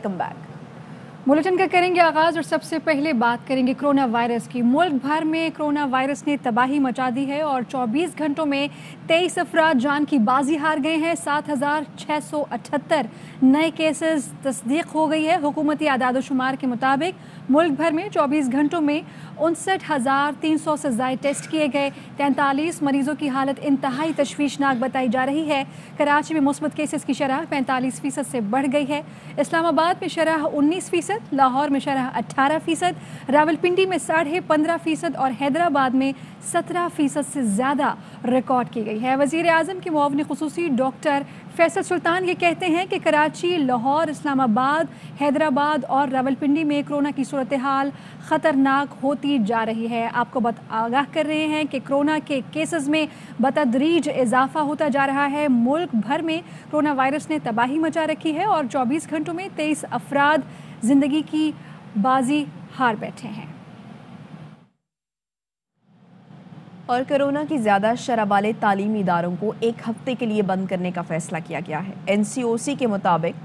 Welcome back. Bulletin का करेंगे आगाज और सबसे पहले बात करेंगे कोरोना वायरस की। मुल्क भर में कोरोना वायरस ने तबाही मचा दी है और 24 घंटों में 23 अफराद जान की बाजी हार गए हैं। 7,678 नए केसेस तस्दीक हो गई है। हुकूमती आदाद-ओ-शुमार के मुताबिक मुल्क भर में 24 घंटों में 59,300 से ज़ायद टेस्ट किए गए। 43 मरीजों की हालत इंतहाई तशवीशनाक बताई जा रही है। कराची में मुस्बत केसेस की शरह 45% से बढ़ गई है। इस्लामाबाद में शरह 19%, लाहौर में शरह 18%, रावलपिंडी में 15.5% और हैदराबाद में 17% से ज़्यादा रिकॉर्ड की गई है। वज़ीर आज़म के मुआविन ख़ुसूसी डॉक्टर फैसल सुल्तान ये कहते हैं कि कराची, लाहौर, इस्लामाबाद, हैदराबाद और रावलपिंडी में कोरोना की सूरत हाल ख़तरनाक होती जा रही है। आपको आगाह कर रहे हैं कि कोरोना के केसेस में बतदरीज इजाफा होता जा रहा है। मुल्क भर में कोरोना वायरस ने तबाही मचा रखी है और 24 घंटों में 23 अफराद जिंदगी की बाजी हार बैठे हैं। और कोरोना की ज़्यादा शरह वाले तालीमी इदारों को एक हफ्ते के लिए बंद करने का फैसला किया गया है। NCOC के मुताबिक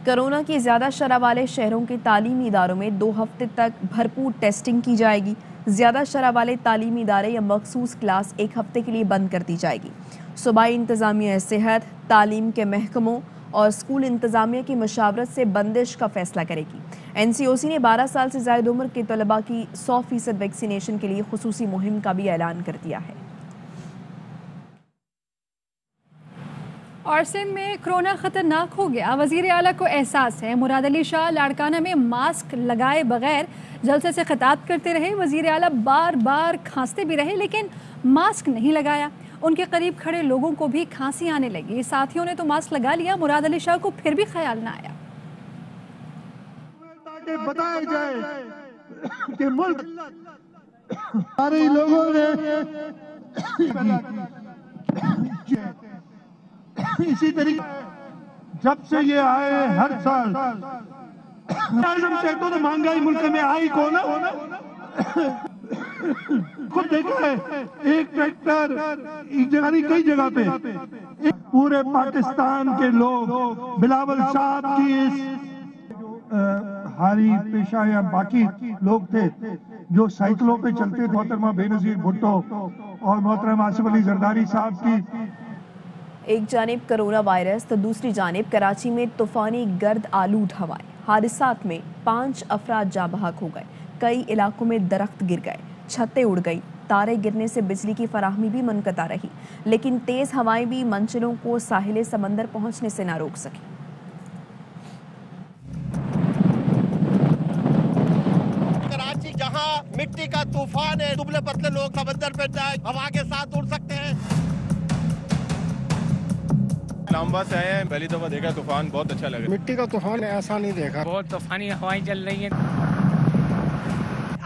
कोरोना की ज़्यादा शरह वाले शहरों के तालीमी इदारों में 2 हफ्ते तक भरपूर टेस्टिंग की जाएगी। ज़्यादा शरह वाले तालीमी इदारे या मखसूस क्लास 1 हफ्ते के लिए बंद कर दी जाएगी। सूबाई इंतज़ामिया सेहत, तालीम के महकमों और स्कूल इंतज़ामिया की मशावरत से बंदिश का फैसला करेगी। NCOC ने 12 साल से ज़ायद उम्र के तलबा की 100% वैक्सीनेशन के लिए खुसूसी मुहिम का भी ऐलान कर दिया है। और सिंध में कोरोना खतरनाक हो गया, वजीर आला को एहसास है। मुराद अली शाह लाड़काना में मास्क लगाए बगैर जलसे से खिताब करते रहे। वजीर आला बार बार खांसते भी रहे लेकिन मास्क नहीं लगाया। उनके करीब खड़े लोगों को भी खांसी आने लगी। साथियों ने तो मास्क लगा लिया, मुराद अली शाह को फिर भी ख्याल ना आया। बताया जाए कि मुल्क सारे लोगों ने इसी तरीके जब से ये आए हर साल कहते तो महंगाई मुल्क में आई को ना खुद देखा है। एक ट्रैक्टर एक जगह नहीं कई जगह पे पूरे पाकिस्तान के लोग बिलावल साहब की इस हारी पेशा या बाकी लोग थे जो साइकिलों पे चलते थे। मोहतरमा बेनजीर भुट्टो और मोहतरमा आसिफ अली जरदारी साहब की। एक जानिब कोरोना वायरस तो दूसरी जानिब कराची में तूफानी गर्द आलूद हवाएं। हादसात में 5 अफराद जाँ बहक हो गए। कई इलाकों में दरख्त गिर गए, छतें उड़ गई। तारे गिरने से बिजली की फराहमी भी मुनक़ता रही, लेकिन तेज़ हवाएं भी मंजिलों को साहिल समंदर पहुंचने से न रोक सकी। कराची जहां मिट्टी का तूफान है, दुबले पतले लोग समंदर पे जाए हवा के साथ उड़ सकते हैं। इस्लामाबाद से आए हैं, पहली दफा देखा तूफान, बहुत अच्छा लगा। मिट्टी का तूफान ऐसा नहीं देखा। बहुत तूफानी हवाएं चल रही हैं,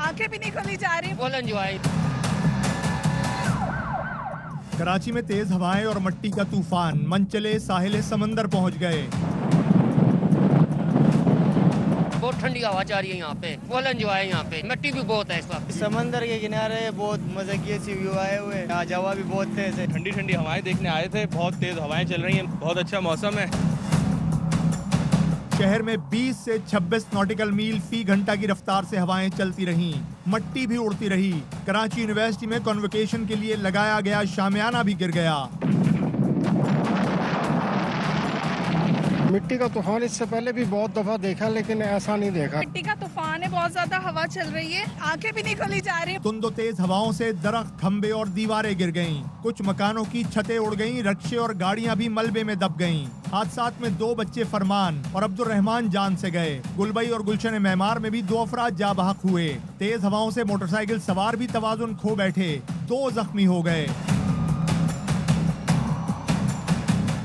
आंखें भी नहीं खुली जा रही। Full enjoy. कराची में तेज हवाएं और मिट्टी का तूफान मंचले साहिल समंदर पहुंच गए। बहुत ठंडी हवा जा रही है यहाँ पे, फुल एंजॉय है। यहाँ पे मिट्टी भी बहुत है इस वक्त। समंदर के किनारे बहुत मजे की सी व्यू आए हुए हैं। आज हवा भी बहुत तेज है। ठंडी ठंडी हवाएं देखने आए थे, बहुत तेज हवाएं चल रही हैं, बहुत अच्छा मौसम है। शहर में 20 से 26 नॉटिकल मील फी घंटा की रफ्तार से हवाएं चलती रहीं। मट्टी भी उड़ती रही। कराची यूनिवर्सिटी में कॉन्वोकेशन के लिए लगाया गया शामियाना भी गिर गया। मिट्टी का तूफान इससे पहले भी बहुत दफा देखा लेकिन ऐसा नहीं देखा। मिट्टी का तूफान है, बहुत ज्यादा हवा चल रही है, आंखें भी नहीं खुली जा रही। तुंदो तेज हवाओं से दरख्त, खंबे और दीवारें गिर गईं। कुछ मकानों की छतें उड़ गईं, रिक्शे और गाड़ियां भी मलबे में दब गईं। हादसात में 2 बच्चे फरमान और अब्दुल रहमान जान से गए। गुलबई और गुलशन मेमार में भी 2 अफराद जाँ बहक हुए। तेज हवाओं से मोटरसाइकिल सवार भी तवाजुन खो बैठे, 2 जख्मी हो गए।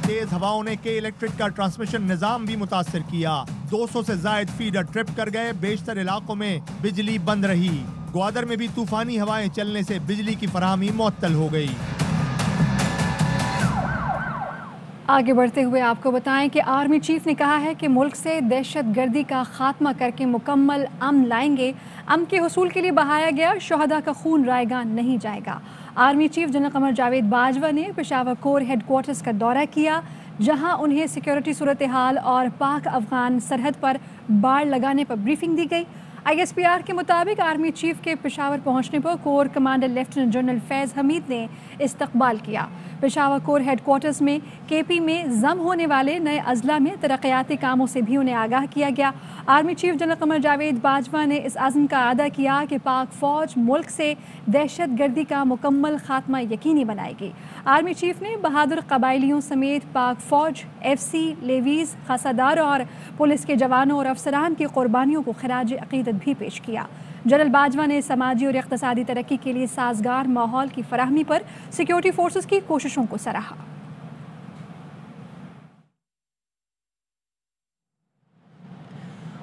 तेज हवाओं ने के इलेक्ट्रिक का ट्रांसमिशन निजाम भी मुतासर किया। 200 से जायद फीडर ट्रिप कर गए। बेशतर इलाकों में बिजली बंद रही। ग्वादर में भी तूफानी हवाएं चलने से बिजली की फराहमी मुअत्तल हो गई। आगे बढ़ते हुए आपको बताएं कि आर्मी चीफ ने कहा है कि मुल्क से दहशतगर्दी का खात्मा करके मुकम्मल अमन लाएंगे। अमन के हुसूल के लिए बहाया गया शहदा का खून रायगा नहीं जाएगा। Army chief general Qamar Javed Bajwa ने पेशावर कोर हेडक्वार्टर्स का दौरा किया। जहां उन्हें सिक्योरिटी सूरत हाल और पाक अफगान सरहद पर बाड़ लगाने पर ब्रीफिंग दी गई। ISPR के मुताबिक आर्मी चीफ के पेशावर पहुंचने पर कोर कमांडर लेफ्टिनेंट जनरल फैज़ हमीद ने इस्तकबाल किया। पेशावर कोर हेडक्वार्टर्स में KP में जम होने वाले नए अजला में तरक्याती कामों से भी उन्हें आगाह किया गया। Army chief general Qamar Javed Bajwa ने इस आज़म का अदा किया कि पाक फौज मुल्क से दहशत गर्दी का मुकम्मल खात्मा यकीनी बनाएगी। आर्मी चीफ ने बहादुर कबायलियों समेत पाक फौज, FC, लेवीज, खासादार और पुलिस के जवानों और अफसरान की कुर्बानियों को खिराज अकीदत भी पेश किया। जनरल बाजवा ने समाजी और इक़्तिसादी तरक्की के लिए साजगार माहौल की फराहमी पर सिक्योरिटी फोर्सेस की कोशिशों को सराहा।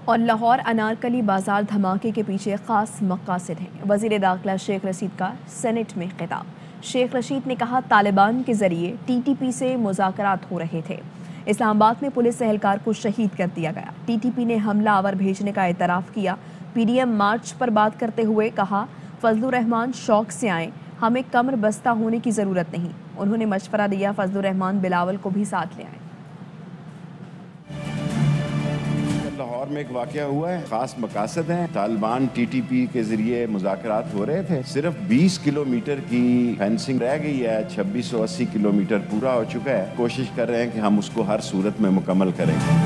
और लाहौर अनारकली बाजार धमाके के पीछे खास मक़ासिद हैं। वज़ीर दाखिला शेख रशीद का सेनेट में खिताब। शेख रशीद ने कहा, तालिबान के जरिए TTP से मुज़ाकरात हो रहे थे। इस्लामाबाद में पुलिस एहलकार को शहीद कर दिया गया। TTP ने हमला आवर भेजने का एतराफ़ किया। PDM मार्च पर बात करते हुए कहा, फजलुर रहमान शौक से आए, हमें कमर बस्ता होने की ज़रूरत नहीं। उन्होंने मशवरा दिया फजलुर रहमान बिलावल को भी साथ ले आए। लाहौर में एक वाकया हुआ है, खास मकासद हैं। तालिबान TTP के जरिए मुज़ाकरात हो रहे थे। सिर्फ 20 किलोमीटर की फेंसिंग रह गई है। 2680 किलोमीटर पूरा हो चुका है। कोशिश कर रहे हैं कि हम उसको हर सूरत में मुकम्मल करेंगे।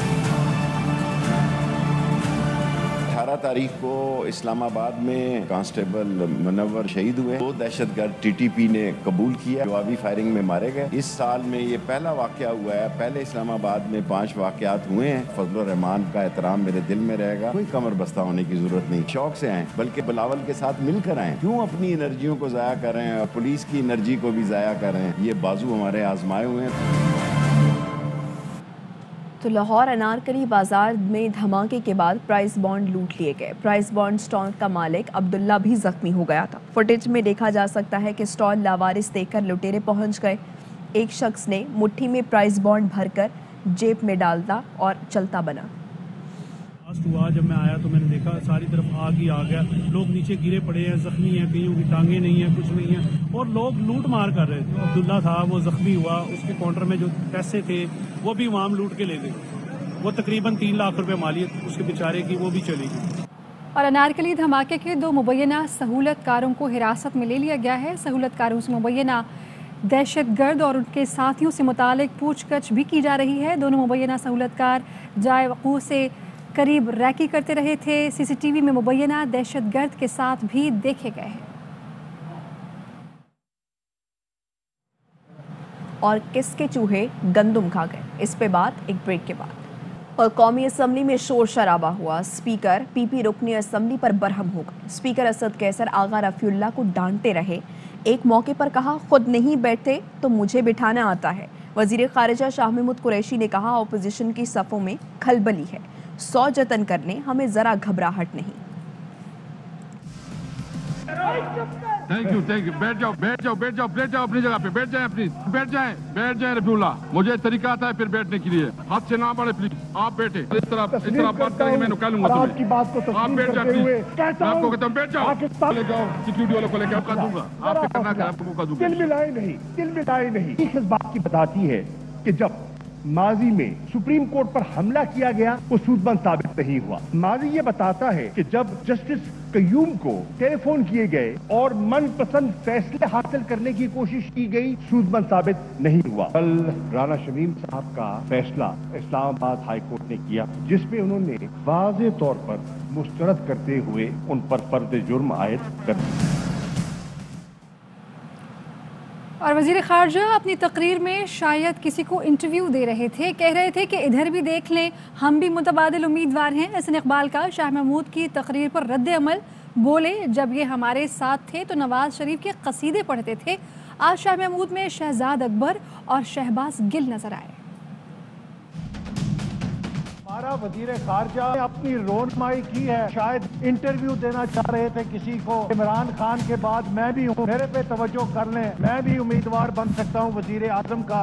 18 तारीख को इस्लामाबाद में कांस्टेबल मुनव्वर शहीद हुए। 2 दहशतगर्द TTP ने कबूल किया, जवाबी फायरिंग में मारे गए। इस साल में ये पहला वाकया हुआ है। पहले इस्लामाबाद में 5 वाकयात हुए हैं। फजलुर रहमान का एहतराम मेरे दिल में रहेगा। कोई कमर बस्ता होने की जरूरत नहीं। शौक से आए, बल्कि बिलावल के साथ मिलकर आए। क्यों अपनी एनर्जियों को जाया कर रहे हैं और पुलिस की एनर्जी को भी जाया कर रहे हैं। ये बाजू हमारे आजमाए हुए हैं। तो लाहौर अनारकली बाजार में धमाके के बाद प्राइस बॉन्ड लूट लिए गए। प्राइस बॉन्ड स्टॉल का मालिक अब्दुल्ला भी जख्मी हो गया था। फुटेज में देखा जा सकता है कि स्टॉल लावारिस देखकर लुटेरे पहुंच गए। एक शख्स ने मुट्ठी में प्राइस बॉन्ड भरकर जेब में डालता और चलता बना। हुआ जब मैं आया तो मैंने देखा सारी तरफ आग ही आ गया। लोग नीचे गिरे पड़े हैं, जख्मी हैं, कईयों की टांगे नहीं है, कुछ नहीं है, और लोग लूट मार कर रहे थे। अब्दुल्ला था, वो जख्मी हुआ। उसके काउंटर में जो पैसे थे वो भी वहां लूट के ले गए। वो तकरीबन 3 लाख रुपए मालियत उसके बेचारे की, वो भी चली गई। और अनारकली धमाके के 2 मुबैना सहूलतकारों को हिरासत में ले लिया गया है। सहूलतकारों से मुबैना दहशतगर्द और उनके साथियों से मुतालिक पूछगछ भी की जा रही है। दोनों मुबैना सहूलतकार जाए वक़ूअ से करीब रैकी करते रहे थे। CCTV में मुबैना दहशतगर्द के साथ भी देखे गए हैं। और किसके चूहे गंदुम खा गए, इस पे बात एक ब्रेक के बाद। और कौमी असम्बली में शोर शराबा हुआ। स्पीकर PP रुकनी असम्बली पर बरहम हो गए। स्पीकर असद कैसर आगा रफीउल्लाह को डांटते रहे। एक मौके पर कहा, खुद नहीं बैठते तो मुझे बिठाना आता है। वजीर खारिजा शाह महमूद कुरैशी ने कहा, अपोजिशन की सफ़ों में खलबली है, 100 जतन करने, हमें जरा घबराहट नहीं। Thank you. बैठ जाओ अपनी जगह पे, बैठ जाए रफीउल्लाह। मुझे तरीका आता है फिर बैठने के लिए। हाथ से ना बढ़े प्लीज, आप बैठे। इस तरह बात करेंगे, मैं निकालूंगा तुम्हें। आप बैठ जाए प्लीज। मैं आपको कहता हूँ बैठ जाओ। ले जाओ सिक्योरिटी वालों को लेकर आपका दूंगा। आपके करना है आपको मौका दूंगा। दिल मिलाई नहीं। इस बात की बताती है कि जब माजी में सुप्रीम कोर्ट पर हमला किया गया वो सूदमंद साबित नहीं हुआ। माजी ये बताता है कि जब जस्टिस कयूम को टेलीफोन किए गए और मनपसंद फैसले हासिल करने की कोशिश की गई, सूदमंद साबित नहीं हुआ। कल राना शमीम साहब का फैसला इस्लामाबाद हाई कोर्ट ने किया, जिसमें उन्होंने वाज़े तौर पर मुस्तरद करते हुए उन पर फर्द जुर्म आयद कर दिया। और वज़ीर ख़ारजा अपनी तकरीर में शायद किसी को इंटरव्यू दे रहे थे। कह रहे थे कि इधर भी देख लें, हम भी मुतबादिल उम्मीदवार हैं। हसन इकबाल का शाह महमूद की तकरीर पर रद्द अमल। बोले, जब ये हमारे साथ थे तो नवाज शरीफ के कसीदे पढ़ते थे। आज शाह महमूद में शहजाद अकबर और शहबाज गिल नजर आए। हमारा वजीर खारजा ने अपनी रोनमाई की है, शायद इंटरव्यू देना चाह रहे थे किसी को। इमरान खान के बाद मैं भी हूँ, मेरे पे तवज्जो कर लें, मैं भी उम्मीदवार बन सकता हूँ वजीर आजम का।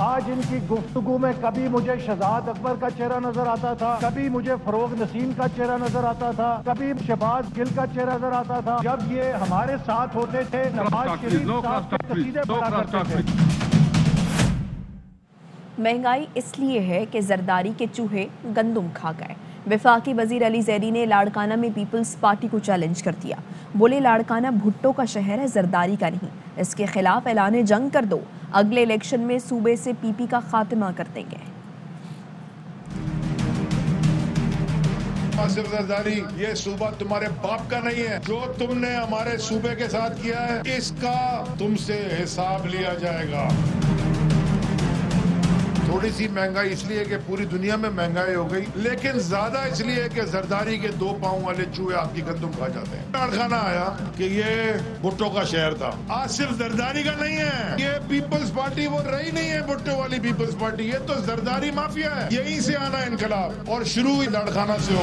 आज इनकी गुफ्तगू में कभी मुझे शहजाद अकबर का चेहरा नजर आता था, कभी मुझे फरोग नसीम का चेहरा नजर आता था, कभी शहबाज गिल का चेहरा नजर आता था। जब ये हमारे साथ होते थे, नवाज शरीफ साहब के कसीदे पढ़ा करते थे। महंगाई इसलिए है कि जरदारी के चूहे गंदुम खा गए। वफाकी वजीर अली जैदी ने लाड़काना में पीपल्स पार्टी को चैलेंज कर दिया। बोले लाड़काना भुट्टो का शहर है, जरदारी का नहीं। इसके खिलाफ ऐलान जंग कर दो, अगले इलेक्शन में सूबे से पीपी का खात्मा कर देंगे। सिर्फ जरदारी ये सूबा तुम्हारे बाप का नहीं है। जो तुमने हमारे सूबे के साथ किया है इसका तुमसे हिसाब लिया जाएगा। थोड़ी सी महंगाई इसलिए कि पूरी दुनिया में महंगाई हो गई, लेकिन ज्यादा इसलिए कि जरदारी के 2 पांव वाले चूहे आपकी गंदुम खा जाते हैं। लाड़काना आया कि ये भुट्टो का शहर था, आज सिर्फ जरदारी का नहीं है। ये पीपल्स पार्टी वो रही नहीं है भुट्टो वाली पीपल्स पार्टी, ये तो जरदारी माफिया है। यहीं से आना इनकलाब और शुरू ही लाड़काना से हो।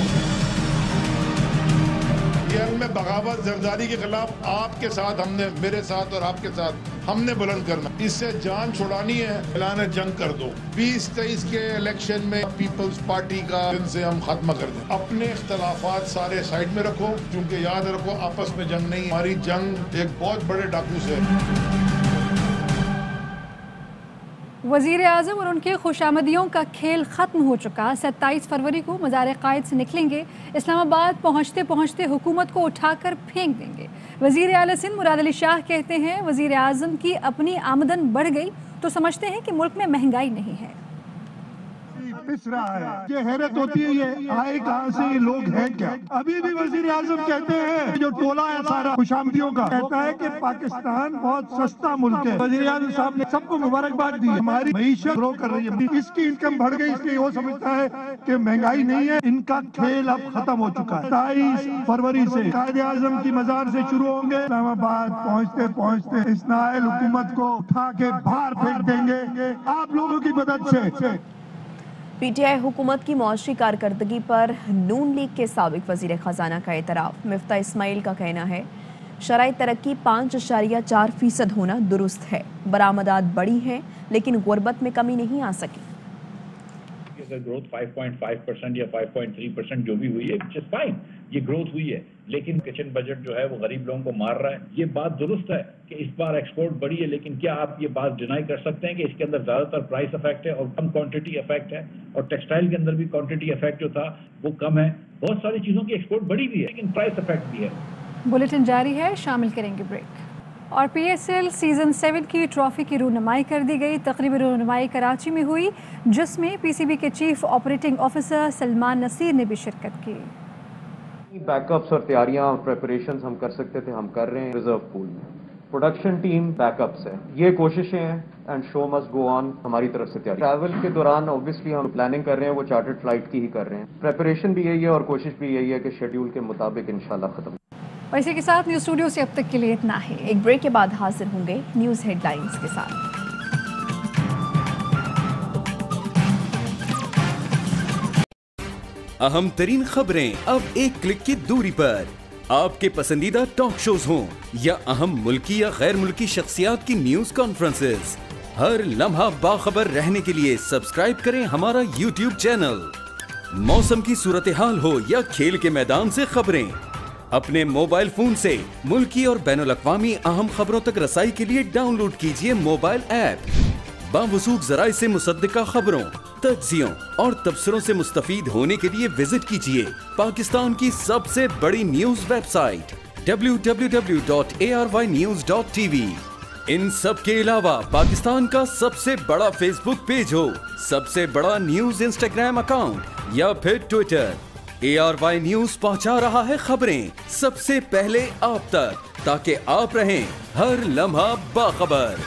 ये में बगावत जरदारी के खिलाफ आपके साथ हमने, मेरे साथ और आपके साथ हमने बुलंद करना, इससे जान छुड़ानी है। ऐलान जंग कर दो। 2023 के इलेक्शन में पीपल्स पार्टी का इनसे हम खत्म कर दें। अपने इख्तलाफात सारे साइड में रखो, क्योंकि याद रखो आपस में जंग नहीं, हमारी जंग एक बहुत बड़े डाकू से है। वज़ीर आज़म और उनके खुशामदियों का खेल ख़त्म हो चुका। 27 फरवरी को मज़ार क़ायद से निकलेंगे, इस्लामाबाद पहुँचते पहुँचते हुकूमत को उठाकर फेंक देंगे। वज़ीर आला सिंध मुराद अली शाह कहते हैं वज़ीर आज़म की अपनी आमदन बढ़ गई तो समझते हैं कि मुल्क में महंगाई नहीं है। पिस रहा है, ये हैरत होती है, ये आए कहाँ से, ये लोग हैं क्या। अभी भी वजीर आजम कहते हैं, जो टोला है सारा खुशामदियों का, कहता है कि पाकिस्तान बहुत सस्ता मुल्क है। वजीर आजम साहब ने सबको मुबारकबाद दी। हमारी मईशत ग्रो कर रही है, इसकी इनकम बढ़ गई, इसलिए वो समझता है कि महंगाई नहीं है। इनका खेल अब खत्म हो चुका है। 27 फरवरी से कायदे आजम की मजार से शुरू होंगे, इस्लामाबाद पहुँचते पहुँचते इस नाअहल हुकूमत को उठा के बाहर फेंक देंगे आप लोगों की मदद से। पीटीआई हुकूमत की मुआशी कारकर्दगी पर नून लीग के साबिक वजीर खजाना का एतराफ। मिफ्ता इस्माइल का कहना है शराई तरक्की 5.4% होना दुरुस्त है, बरामदात बड़ी हैं लेकिन गुर्बत में कमी नहीं आ सकी। अगर ग्रोथ 5.5% या 5.3% जो भी हुई है, which is fine, ये ग्रोथ हुई है, लेकिन किचन बजट जो है वो गरीब लोगों को मार रहा है। ये बात दुरुस्त है कि इस बार एक्सपोर्ट बढ़ी है, लेकिन क्या आप ये बात डिनाई कर सकते हैं कि इसके अंदर ज्यादातर प्राइस इफेक्ट है और कम क्वांटिटी इफेक्ट है, और टेक्सटाइल के अंदर भी क्वांटिटी इफेक्ट जो था वो कम है। बहुत सारी चीजों की एक्सपोर्ट बढ़ी भी है, लेकिन प्राइस इफेक्ट भी है। बुलेटिन जारी है, शामिल करेंगे ब्रेक। और PSL सीजन 7 की ट्रॉफी की रूनुमाई कर दी गई। तकरीबी रूनुमाई कराची में हुई, जिसमें PCB के chief operating officer Salman Naseer ने भी शिरकत की। बैकअप्स और तैयारियां और प्रेपरेशंस हम कर सकते थे, हम कर रहे हैं रिजर्व पूल में। प्रोडक्शन टीम बैकअप्स है, ये कोशिशें हैं and show must go on. हमारी तरफ से तैयारी, ट्रैवल के दौरान ऑब्वियसली हम प्लानिंग कर रहे हैं, वो चार्टर्ड फ्लाइट की ही कर रहे हैं। प्रेपरेशन भी यही है और कोशिश भी यही है कि शेड्यूल के मुताबिक इंशाल्लाह खत्म। और इसी के साथ न्यूज़ स्टूडियो से अब तक के लिए इतना ही। एक ब्रेक के बाद हाजिर होंगे न्यूज़ हेडलाइंस के साथ। अहम तरीन खबरें अब एक क्लिक की दूरी पर। आपके पसंदीदा टॉक शोज हों या अहम मुल्की या गैर मुल्की शख्सियात की न्यूज कॉन्फ्रेंसेस, हर लम्हा बाखबर रहने के लिए सब्सक्राइब करें हमारा YouTube चैनल। मौसम की सूरत हाल हो या खेल के मैदान से खबरें, अपने मोबाइल फोन से मुल्की और बैनुल अक़वामी अहम खबरों तक रसाई के लिए डाउनलोड कीजिए मोबाइल ऐप। बावसूख ज़राए से मुसद्दिका खबरों, तज्ज़ियों और तबसरों से मुस्तफ़ीद होने के लिए विजिट कीजिए पाकिस्तान की सबसे बड़ी न्यूज वेबसाइट www.arYnews.tv। इन सब के अलावा पाकिस्तान का सबसे बड़ा फेसबुक पेज हो, सबसे बड़ा न्यूज इंस्टाग्राम अकाउंट या फिर ट्विटर, ARY न्यूज पहुंचा रहा है खबरें सबसे पहले आप तक, ताकि आप रहें हर लम्हा बाखबर।